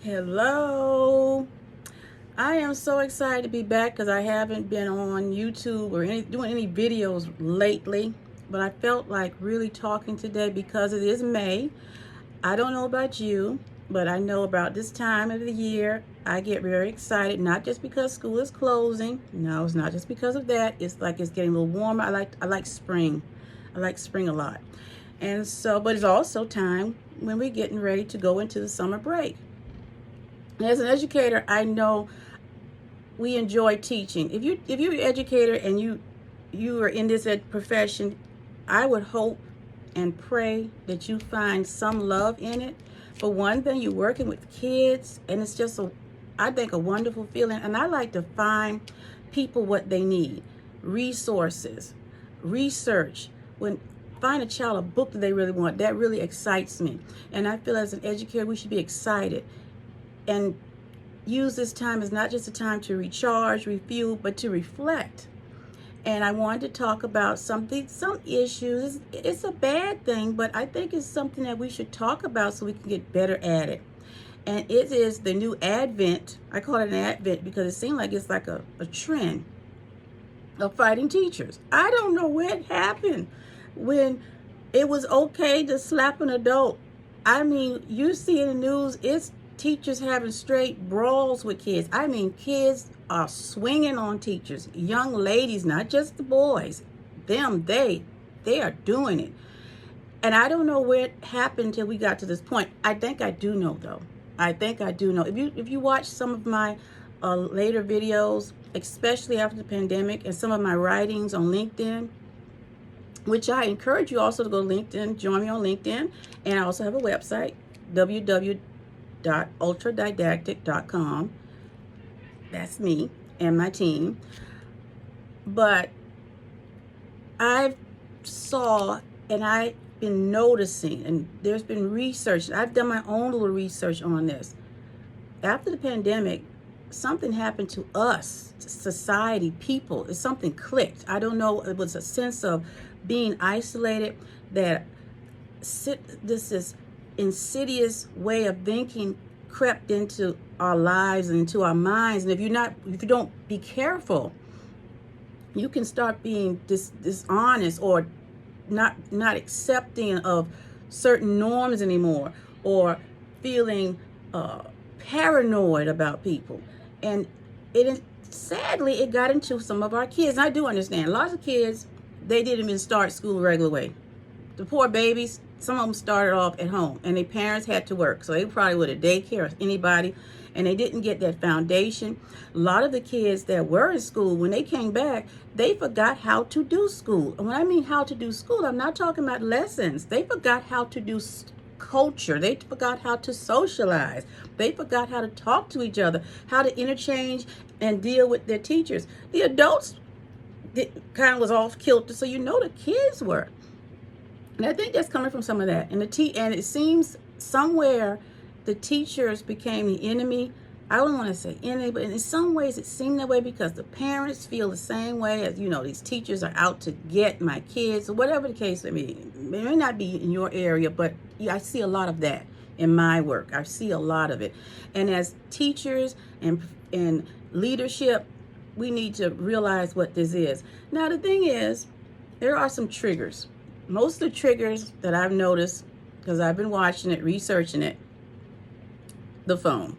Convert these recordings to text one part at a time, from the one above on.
Hello. I am so excited to be back because I haven't been on YouTube or doing any videos lately. But I felt like really talking today because it is May. I don't know about you, but I know about this time of the year, I get very excited, not just because school is closing. No, it's not just because of that. It's like it's getting a little warmer. I like spring. I like spring a lot. And so, but it's also time when we're getting ready to go into the summer break. As an educator, I know we enjoy teaching. If you're an educator and you are in this profession, I would hope and pray that you find some love in it. For one thing, you're working with kids, and it's just I think a wonderful feeling. And I like to find people what they need, resources, research. When find a child a book that they really want, that really excites me. And I feel as an educator, we should be excited and use this time as not just a time to recharge, refuel, but to reflect. And I wanted to talk about some issues. It's a bad thing, but I think it's something that we should talk about so we can get better at it. And it is the new advent. I call it an advent because it seems like it's like a trend of fighting teachers. I don't know what happened when it was okay to slap an adult. I mean, you see in the news, it's teachers having straight brawls with kids. I mean, kids are swinging on teachers. Young ladies, not just the boys. They are doing it. And I don't know where it happened till we got to this point. I think I do know, though. I think I do know. If you watch some of my later videos, especially after the pandemic, and some of my writings on LinkedIn, which I encourage you also to go to LinkedIn, join me on LinkedIn, and I also have a website, www.ultradidactic.com. That's me and my team. But I've saw and I've been noticing, and there's been research. I've done my own little research on this. After the pandemic, something happened to us, society, people. Something clicked. I don't know. It was a sense of being isolated that this is insidious way of thinking crept into our lives and into our minds. And if you don't be careful, you can start being dishonest or not accepting of certain norms anymore, or feeling paranoid about people. And sadly, it got into some of our kids. And I do understand lots of kids, they didn't even start school the regular way. The poor babies, some of them started off at home and their parents had to work. So they probably would have daycare or anybody, and they didn't get that foundation. A lot of the kids that were in school, when they came back, they forgot how to do school. And when I mean how to do school, I'm not talking about lessons. They forgot how to do culture. They forgot how to socialize. They forgot how to talk to each other, how to interchange and deal with their teachers. The adults kind of was off kilter, so the kids were. And I think that's coming from some of that. And and it seems somewhere the teachers became the enemy. I don't want to say enemy, but in some ways it seemed that way because the parents feel the same way as, these teachers are out to get my kids, or whatever the case may be. It may not be in your area, but I see a lot of that in my work. I see a lot of it. And as teachers and leadership, we need to realize what this is. Now, the thing is, there are some triggers. Most of the triggers that I've noticed, because I've been watching it, researching it, the phone.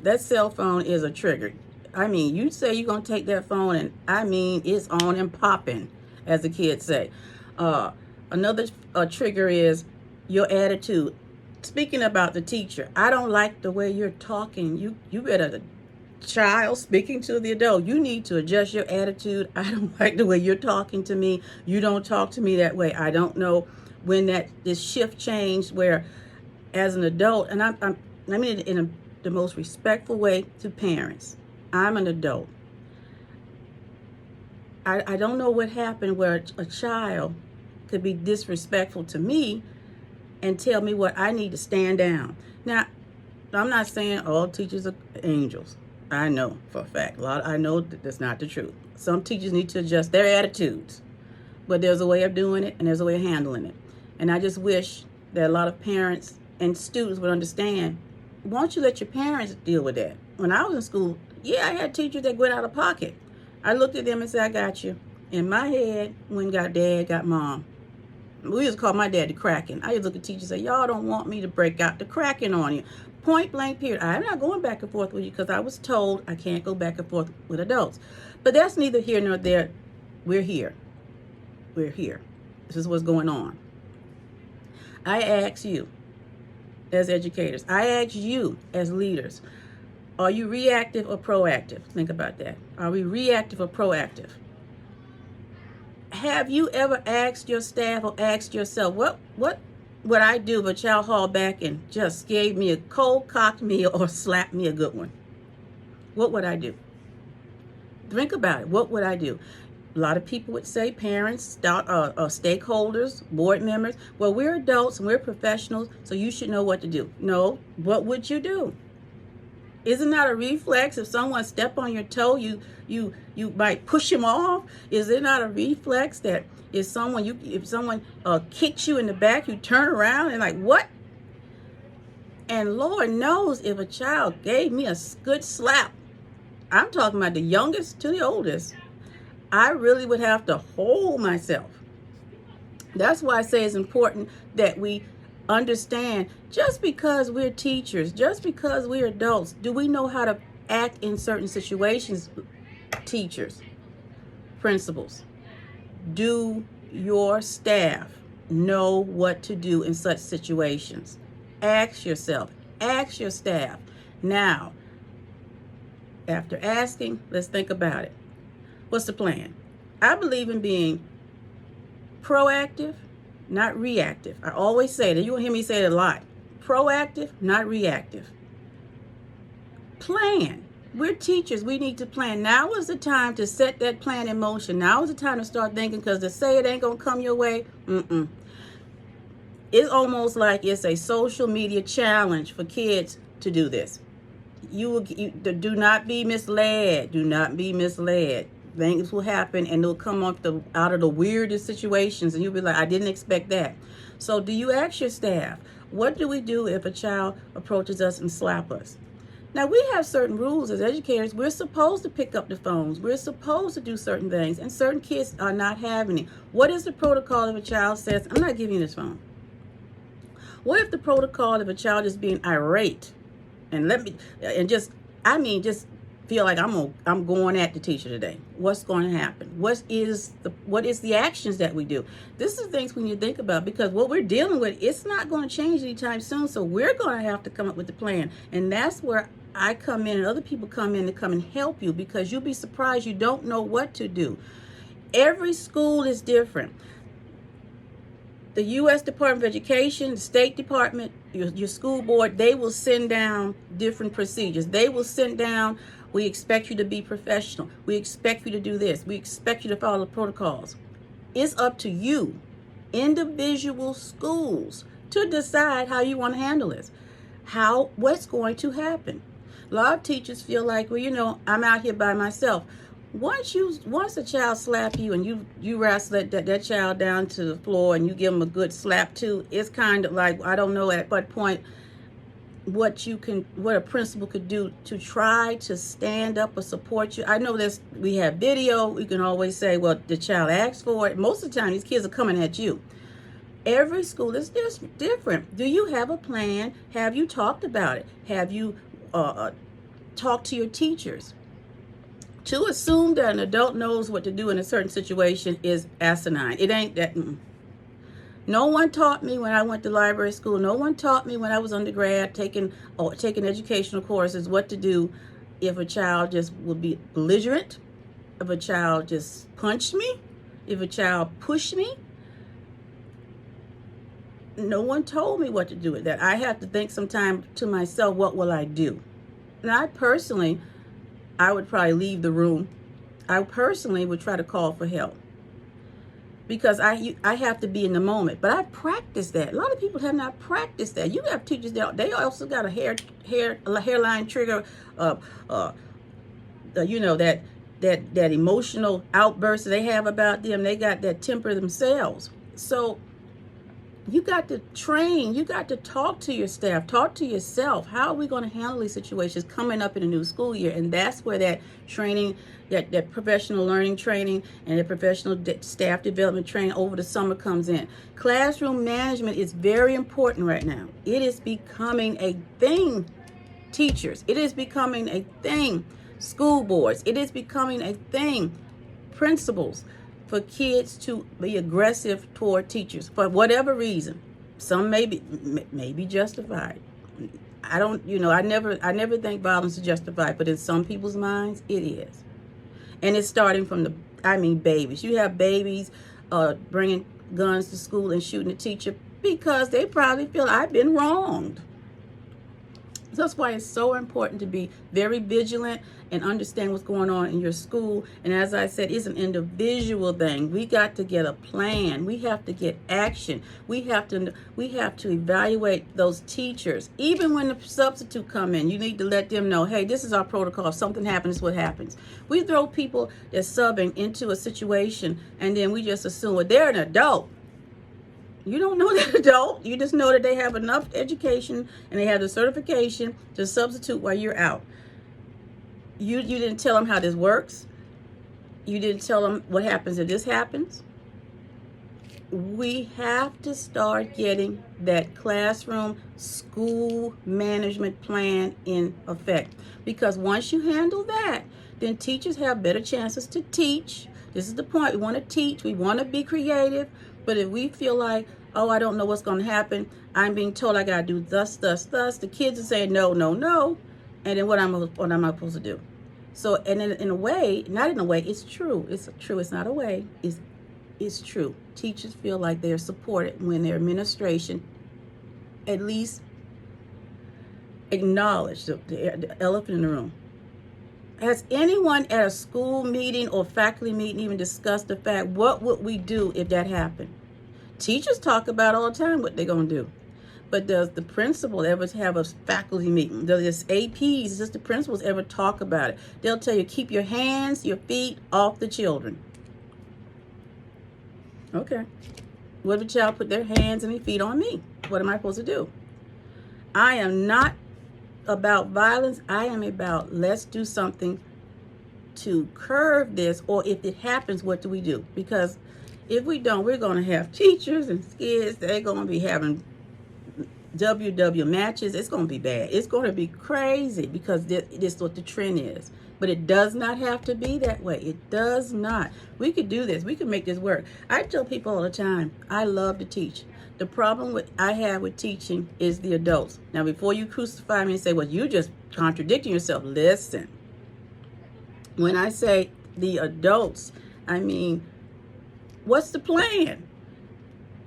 That cell phone is a trigger. I mean, you say you're going to take that phone, and I mean, it's on and popping, as the kids say. Another trigger is your attitude. Speaking about the teacher, I don't like the way you're talking. You better, child speaking to the adult, you need to adjust your attitude. I don't like the way you're talking to me. You don't talk to me that way. I don't know when this shift changed where, as an adult, and I mean it in the most respectful way to parents. I'm an adult. I don't know what happened where a child could be disrespectful to me and tell me what I need to stand down. Now, I'm not saying all teachers are angels. I know for a fact. I know that's not the truth. Some teachers need to adjust their attitudes. But there's a way of doing it, and there's a way of handling it. And I just wish that a lot of parents and students would understand why don't you let your parents deal with that? When I was in school, yeah, I had teachers that went out of pocket. I looked at them and said, I got you. In my head, when got dad, got mom. We used to call my dad the Kraken. I used to look at teachers and say, y'all don't want me to break out the Kraken on you. Point blank period. I'm not going back and forth with you because I was told I can't go back and forth with adults. But that's neither here nor there. We're here. We're here. This is what's going on. I ask you as educators. I ask you as leaders. Are you reactive or proactive? Think about that. Are we reactive or proactive? Have you ever asked your staff or asked yourself, what would I do if a child hauled back and just gave me a cold cocked meal or slapped me a good one? What would I do? Think about it. What would I do? A lot of people would say, parents, stakeholders, board members, well, we're adults and we're professionals, so you should know what to do. No, what would you do? Isn't that a reflex? If someone step on your toe, you might push him off. Is it not a reflex that if someone kicks you in the back, you turn around and like, what? And Lord knows if a child gave me a good slap, I'm talking about the youngest to the oldest, I really would have to hold myself. That's why I say it's important that we understand, just because we're teachers, just because we're adults, do we know how to act in certain situations? Teachers, principals, do your staff know what to do in such situations? Ask yourself, ask your staff. Now, after asking, let's think about it. What's the plan? I believe in being proactive, not reactive. I always say that. You will hear me say it a lot. Proactive, not reactive. Plan. We're teachers. We need to plan. Now is the time to set that plan in motion. Now is the time to start thinking, because to say it ain't going to come your way, it's almost like it's a social media challenge for kids to do this. You do not be misled. Do not be misled. Things will happen and they'll come out of the weirdest situations, and you'll be like, I didn't expect that. So do you ask your staff, what do we do if a child approaches us and slap us? Now, we have certain rules as educators. We're supposed to pick up the phones. We're supposed to do certain things, and certain kids are not having it. What is the protocol if a child says, I'm not giving you this phone? What if the protocol if a child is being irate and just feel like I'm going at the teacher today? What's going to happen? What is the actions that we do? This is things we need to think about, because what we're dealing with, it's not going to change anytime soon. So we're going to have to come up with the plan, and that's where I come in and other people come in to come and help you, because you'll be surprised you don't know what to do. Every school is different. The U.S. Department of Education, the State Department, your school board, they will send down different procedures. They will send down, we expect you to be professional. We expect you to do this. We expect you to follow the protocols. It's up to you, individual schools, to decide how you want to handle this. What's going to happen? A lot of teachers feel like, well, I'm out here by myself. Once a child slap you and you wrestle that child down to the floor and you give them a good slap too, it's kind of like, I don't know at what point what a principal could do to try to stand up or support you. I know we have video. We can always say, well, the child asked for it. Most of the time, these kids are coming at you. Every school is different. Do you have a plan? Have you talked about it? Have you talked to your teachers? To assume that an adult knows what to do in a certain situation is asinine. It ain't that. No one taught me when I went to library school. No one taught me when I was undergrad taking educational courses what to do if a child just would be belligerent, if a child just punched me, if a child pushed me. No one told me what to do with that. I have to think sometime to myself, what will I do? And I would probably leave the room. I personally would try to call for help, because I have to be in the moment. But I practiced that. A lot of people have not practiced that. You have teachers that they also got a hairline trigger, that emotional outburst they have about them. They got that temper themselves. So You got to train. You got to talk to your staff, talk to yourself. How are we going to handle these situations coming up in a new school year? And that's where that training, that professional learning training and the professional staff development training over the summer comes in. Classroom management is very important right now. It is becoming a thing, teachers. It is becoming a thing, school boards. It is becoming a thing, principals, for kids to be aggressive toward teachers for whatever reason. Some may be justified. I don't, I never think violence is justified, but in some people's minds, it is. And it's starting from babies. You have babies bringing guns to school and shooting a teacher because they probably feel I've been wronged. So that's why it's so important to be very vigilant and understand what's going on in your school. And as I said, it's an individual thing. We got to get a plan. We have to get action. We have to evaluate those teachers. Even when the substitute come in, you need to let them know, hey, this is our protocol. If something happens, this is what happens. We throw people that's subbing into a situation and then we just assume, well, they're an adult. You don't know that adult. You just know that they have enough education and they have the certification to substitute while you're out. You didn't tell them how this works. You didn't tell them what happens if this happens. We have to start getting that classroom school management plan in effect. Because once you handle that, then teachers have better chances to teach. This is the point. We want to teach. We want to be creative. But if we feel like, oh, I don't know what's going to happen, I'm being told I got to do thus, the kids are saying no, no, no, and then what am I supposed to do? So, and in a way, not in a way, it's true. It's true. It's not a way. It's true. Teachers feel like they're supported when their administration at least acknowledge the elephant in the room. Has anyone at a school meeting or faculty meeting even discussed the fact, what would we do if that happened? Teachers talk about all the time what they're going to do. But does the principal ever have a faculty meeting? Does APs, does the principals ever talk about it? They'll tell you, keep your hands, your feet off the children. Okay. What if a child put their hands and their feet on me? What am I supposed to do? I am not about violence. I am about let's do something to curb this, or if it happens, what do we do? Because if we don't, we're going to have teachers and kids, they're going to be having WW matches. It's going to be bad. It's going to be crazy because this is what the trend is. But it does not have to be that way. It does not. We could do this. We could make this work. I tell people all the time, I love to teach. The problem I have with teaching is the adults. Now, before you crucify me and say, well, you're just contradicting yourself, listen. When I say the adults, I mean, what's the plan?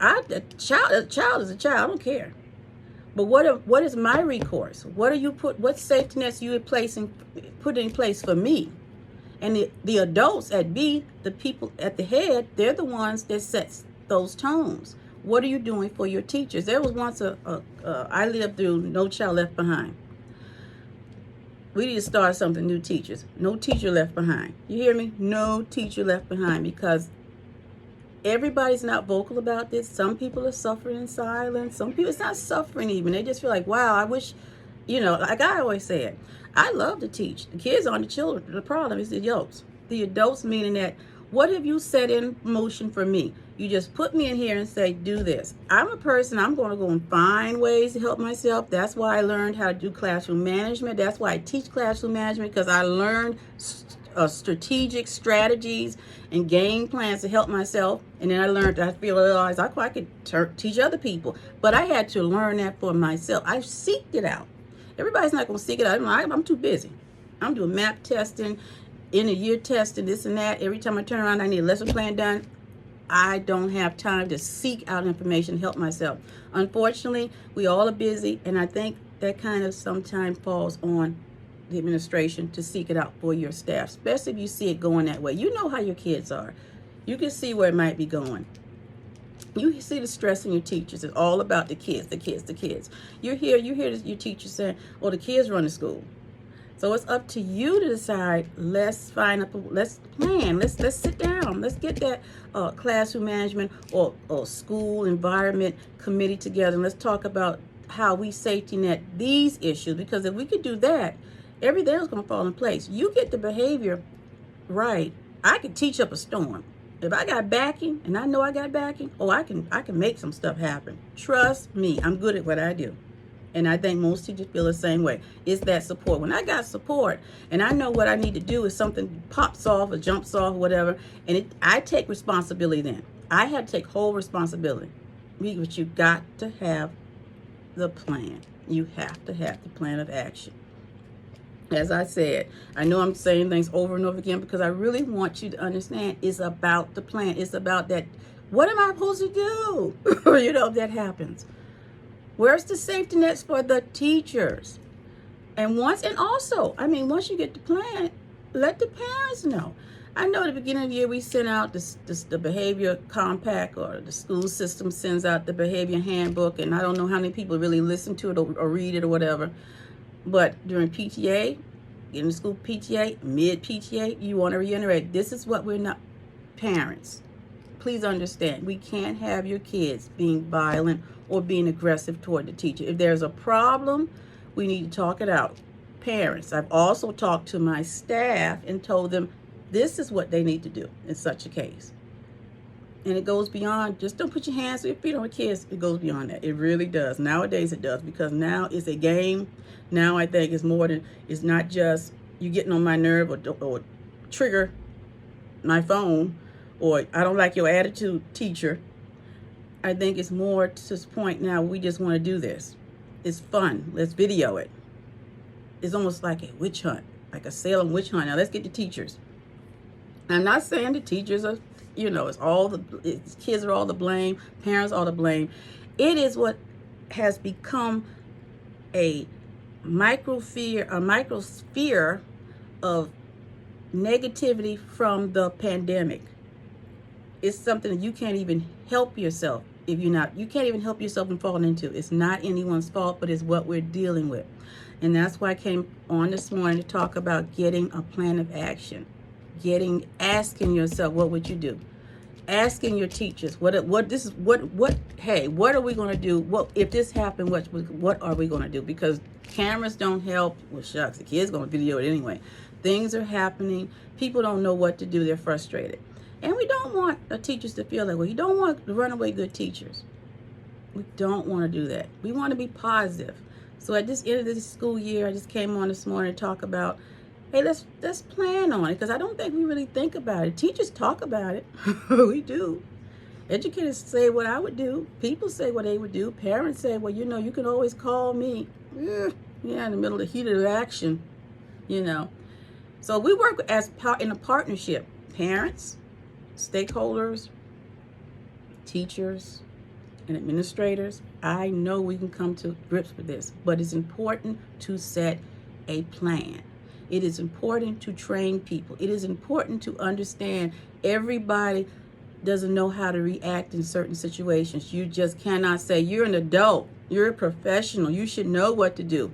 A child is a child. I don't care. But what is my recourse? What safety nets you put in place for me? And the adults at B, the people at the head, they're the ones that set those tones. What are you doing for your teachers? There was once I lived through No Child Left Behind. We need to start something, new teachers. No teacher left behind. You hear me? No teacher left behind, because everybody's not vocal about this. Some people are suffering in silence. Some people, it's not suffering even. They just feel like, wow, I wish, like I always said, I love to teach. The kids aren't the children. The problem is the adults. The adults meaning that, what have you set in motion for me? You just put me in here and say, do this. I'm a person, I'm going to go and find ways to help myself. That's why I learned how to do classroom management. That's why I teach classroom management, because I learned strategic strategies and game plans to help myself. And then I realized I could teach other people. But I had to learn that for myself. I seeked it out. Everybody's not going to seek it out. I'm too busy. I'm doing map testing, end of year testing, this and that. Every time I turn around, I need a lesson plan done. I don't have time to seek out information to help myself. Unfortunately, we all are busy, and I think that kind of sometimes falls on the administration to seek it out for your staff, especially if you see it going that way. You know how your kids are. You can see where it might be going. You see the stress in your teachers. It's all about the kids, the kids, the kids. You hear your teacher saying, oh, the kids run the school. So it's up to you to decide. Let's find up. Let's plan. Let's sit down. Let's get that classroom management or school environment committee together, and let's talk about how we safety net these issues. Because if we could do that, everything else is going to fall in place. You get the behavior right. I could teach up a storm. If I got backing, and I know I got backing, I can make some stuff happen. Trust me, I'm good at what I do. And I think most teachers feel the same way. It's that support. When I got support and I know what I need to do, if something pops off or jumps off, whatever, and I take responsibility then. I had to take whole responsibility. But you got to have the plan. You have to have the plan of action. As I said, I know I'm saying things over and over again because I really want you to understand it's about the plan. It's about that. What am I supposed to do? If that happens. Where's the safety nets for the teachers? And once you get the plan, let the parents know. I know at the beginning of the year we sent out the behavior compact, or the school system sends out the behavior handbook, and I don't know how many people really listen to it or read it or whatever. But during PTA, in the school PTA, mid PTA, you want to reiterate, this is what we're not, parents. Please understand, we can't have your kids being violent or being aggressive toward the teacher. If there's a problem, we need to talk it out. Parents, I've also talked to my staff and told them this is what they need to do in such a case. And it goes beyond, just don't put your hands or your feet on the kids. It goes beyond that. It really does. Nowadays it does, because now it's a game. Now I think it's more than, it's not just you getting on my nerve or trigger my phone, or I don't like your attitude, teacher. I think it's more to this point now, we just want to do this. It's fun. Let's video it. It's almost like a witch hunt, like a Salem witch hunt. Now let's get the teachers. I'm not saying the teachers are, it's kids are all to blame, parents all to blame. It is what has become a microsphere of negativity from the pandemic. It's something that you can't even help yourself you can't even help yourself from falling into. It's not anyone's fault, but it's what we're dealing with. And that's why I came on this morning to talk about getting a plan of action. Asking yourself, what would you do? Asking your teachers, what are we going to do? If this happened, what are we going to do? Because cameras don't help. Well, shucks, the kids going to video it anyway. Things are happening. People don't know what to do. They're frustrated. And we don't want the teachers to feel that way. You don't want runaway good teachers. We don't want to do that. We want to be positive. So at this end of this school year, I just came on this morning to talk about, hey, let's plan on it, because I don't think we really think about it. Teachers talk about it. We do. Educators say what I would do. People say what they would do. Parents say, well, you can always call me. Yeah, in the middle of the heat of action, So we work in a partnership. Parents, stakeholders, teachers, and administrators. I know we can come to grips with this, but it's important to set a plan. It is important to train people. It is important to understand everybody doesn't know how to react in certain situations. You just cannot say, you're an adult, you're a professional, you should know what to do.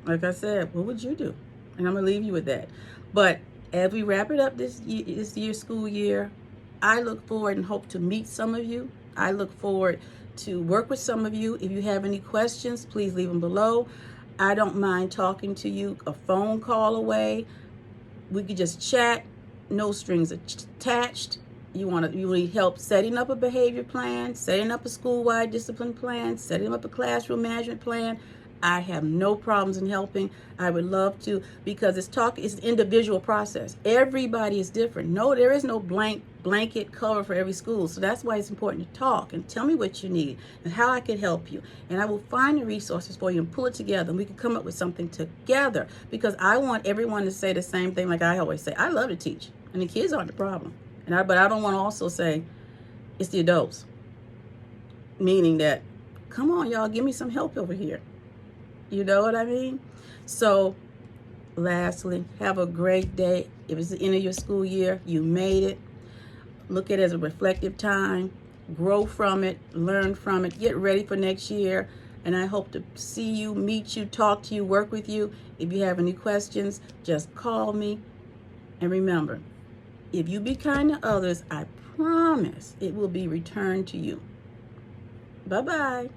Like I said, what would you do? And I'm going to leave you with that. But as we wrap it up this school year, I look forward and hope to meet some of you. I look forward to work with some of you. If you have any questions, please leave them below. I don't mind talking to you a phone call away. We could just chat, no strings attached. You need help setting up a behavior plan, setting up a school-wide discipline plan, setting up a classroom management plan. I have no problems in helping. I would love to, because it's an individual process. Everybody is different. No, there is no blanket cover for every school. So that's why it's important to talk and tell me what you need and how I can help you. And I will find the resources for you and pull it together, and we can come up with something together, because I want everyone to say the same thing like I always say. I love to teach, and the kids aren't the problem. But I don't want to also say it's the adults. Meaning that, come on, y'all, give me some help over here. You know what I mean? So, lastly, have a great day. If it's the end of your school year, you made it. Look at it as a reflective time. Grow from it. Learn from it. Get ready for next year. And I hope to see you, meet you, talk to you, work with you. If you have any questions, just call me. And remember, if you be kind to others, I promise it will be returned to you. Bye-bye.